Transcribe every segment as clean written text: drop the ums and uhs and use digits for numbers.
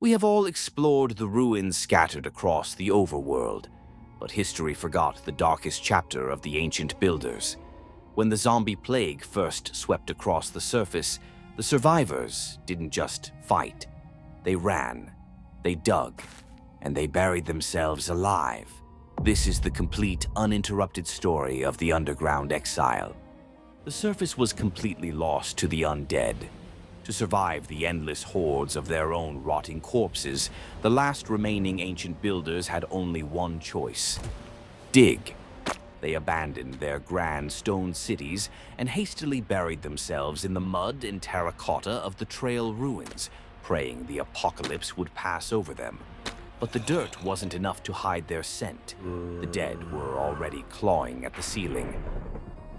We have all explored the ruins scattered across the overworld, but history forgot the darkest chapter of the ancient builders. When the zombie plague first swept across the surface, the survivors didn't just fight. They ran, they dug, and they buried themselves alive. This is the complete, uninterrupted story of the Underground Exile. The surface was completely lost to the undead. To survive the endless hordes of their own rotting corpses, the last remaining ancient builders had only one choice: dig. They abandoned their grand stone cities and hastily buried themselves in the mud and terracotta of the trail ruins, praying the apocalypse would pass over them. But the dirt wasn't enough to hide their scent. The dead were already clawing at the ceiling.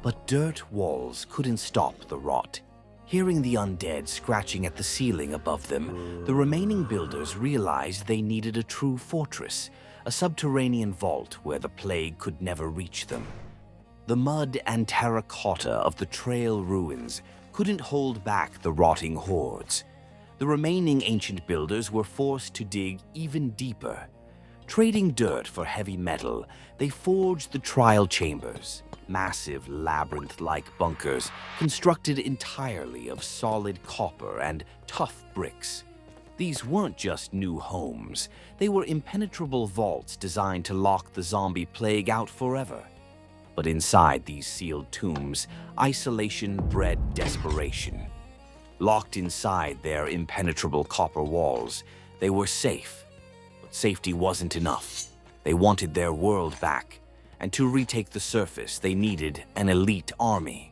But dirt walls couldn't stop the rot. Hearing the undead scratching at the ceiling above them, the remaining builders realized they needed a true fortress, a subterranean vault where the plague could never reach them. The mud and terracotta of the trail ruins couldn't hold back the rotting hordes. The remaining ancient builders were forced to dig even deeper. Trading dirt for heavy metal, they forged the trial chambers, massive labyrinth-like bunkers constructed entirely of solid copper and tough bricks. These weren't just new homes, they were impenetrable vaults designed to lock the zombie plague out forever. But inside these sealed tombs, isolation bred desperation. Locked inside their impenetrable copper walls, they were safe. But safety wasn't enough. They wanted their world back, and to retake the surface, they needed an elite army.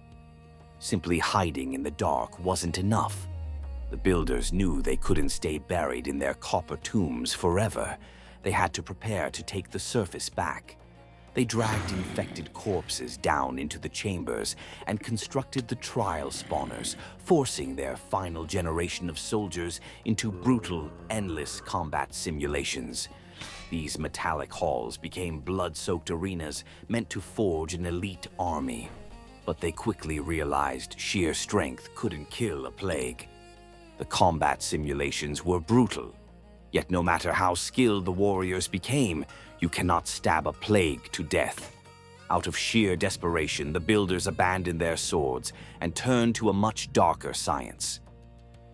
Simply hiding in the dark wasn't enough. The builders knew they couldn't stay buried in their copper tombs forever. They had to prepare to take the surface back. They dragged infected corpses down into the chambers and constructed the trial spawners, forcing their final generation of soldiers into brutal, endless combat simulations. These metallic halls became blood-soaked arenas meant to forge an elite army. But they quickly realized sheer strength couldn't kill a plague. The combat simulations were brutal. Yet no matter how skilled the warriors became, you cannot stab a plague to death. Out of sheer desperation, the builders abandoned their swords and turned to a much darker science.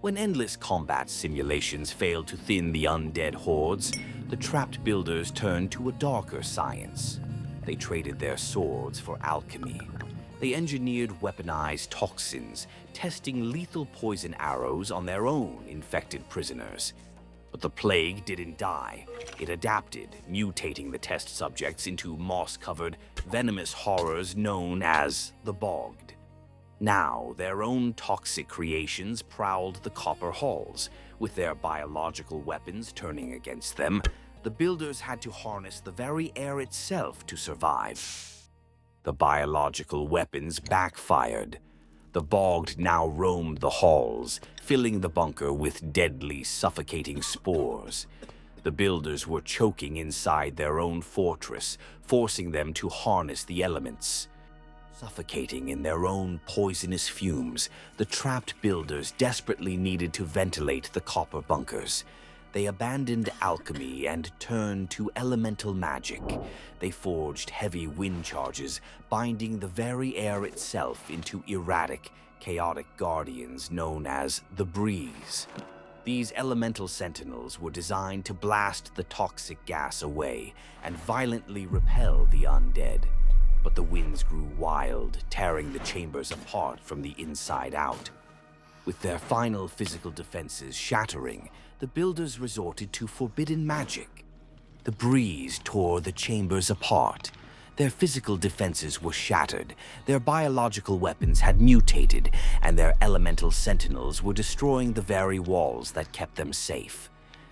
When endless combat simulations failed to thin the undead hordes, the trapped builders turned to a darker science. They traded their swords for alchemy. They engineered weaponized toxins, testing lethal poison arrows on their own infected prisoners. But the plague didn't die. It adapted, mutating the test subjects into moss-covered, venomous horrors known as the Bogged. Now, their own toxic creations prowled the copper halls. With their biological weapons turning against them, the builders had to harness the very air itself to survive. The biological weapons backfired. The Bogged now roamed the halls, filling the bunker with deadly, suffocating spores. The builders were choking inside their own fortress, forcing them to harness the elements. Suffocating in their own poisonous fumes, the trapped builders desperately needed to ventilate the copper bunkers. They abandoned alchemy and turned to elemental magic. They forged heavy wind charges, binding the very air itself into erratic, chaotic guardians known as the Breeze. These elemental sentinels were designed to blast the toxic gas away and violently repel the undead. But the winds grew wild, tearing the chambers apart from the inside out. With their final physical defenses shattering, the builders resorted to forbidden magic. The breeze tore the chambers apart. Their physical defenses were shattered, their biological weapons had mutated, and their elemental sentinels were destroying the very walls that kept them safe.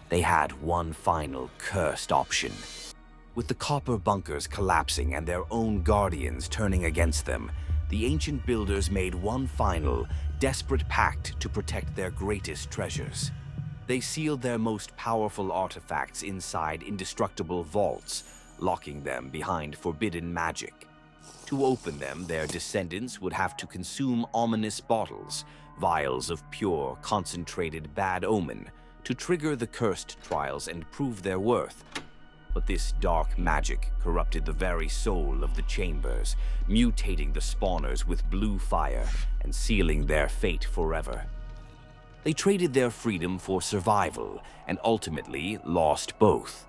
They had one final cursed option. With the copper bunkers collapsing and their own guardians turning against them, the ancient builders made one final, desperate pact to protect their greatest treasures. They sealed their most powerful artifacts inside indestructible vaults, locking them behind forbidden magic. To open them, their descendants would have to consume ominous bottles, vials of pure, concentrated bad omen, to trigger the cursed trials and prove their worth. But this dark magic corrupted the very soul of the chambers, mutating the spawners with blue fire and sealing their fate forever. They traded their freedom for survival and ultimately lost both.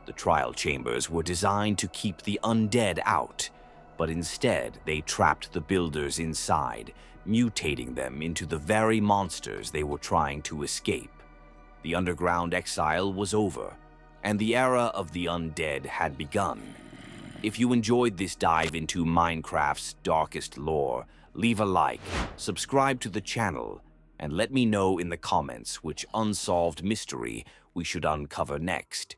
The trial chambers were designed to keep the undead out, but instead they trapped the builders inside, mutating them into the very monsters they were trying to escape. The Underground Exile was over, and the era of the undead had begun. If you enjoyed this dive into Minecraft's darkest lore, leave a like, subscribe to the channel, and let me know in the comments which unsolved mystery we should uncover next.